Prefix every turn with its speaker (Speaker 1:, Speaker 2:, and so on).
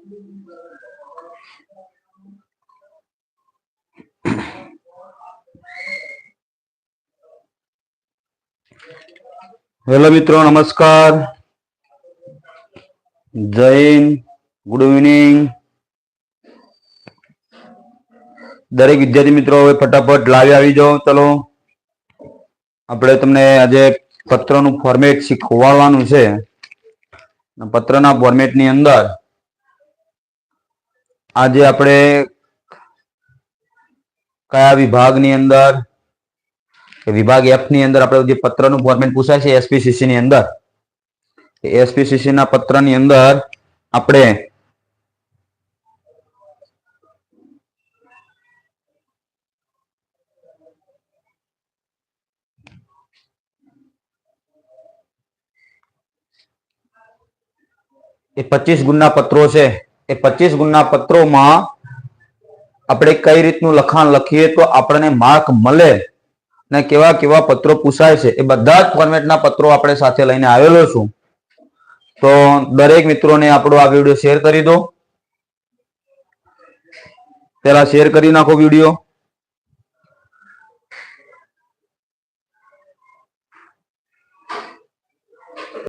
Speaker 1: Hello મિત્રો, નમસ્કાર, જય હિન્દ, ગુડ ઇવનિંગ દરેક વિદ્યાર્થી મિત્રો. હવે ફટાફટ લાવી આવી જાઓ. ચલો, આપણે તમને આજે પત્રનું ફોર્મેટ શીખવાડવાનું છે. પત્રના ફોર્મેટની અંદર આજે આપણે કયા વિભાગની અંદર, વિભાગ એફ ની અંદર આપણે જે પત્રનું ફોર્મેટ પૂછાય છે એસપીસીસી ની અંદર, એસપીસીસી ના પત્રની અંદર આપણે એ 25 ગુણના પત્રો છે. એ 25 ગુણના પત્રોમાં આપણે કઈ રીતનું લખાણ લખીએ તો આપણને માર્ક મળે ને કેવા કેવા પત્રો પૂછાય છે એ બધા જ ફોર્મેટના પત્રો આપણે સાથે લઈને આવેલો છું. તો દરેક મિત્રોને આપણો આ વિડીયો શેર કરી દો. પહેલા શેર કરી નાખો વિડીયો.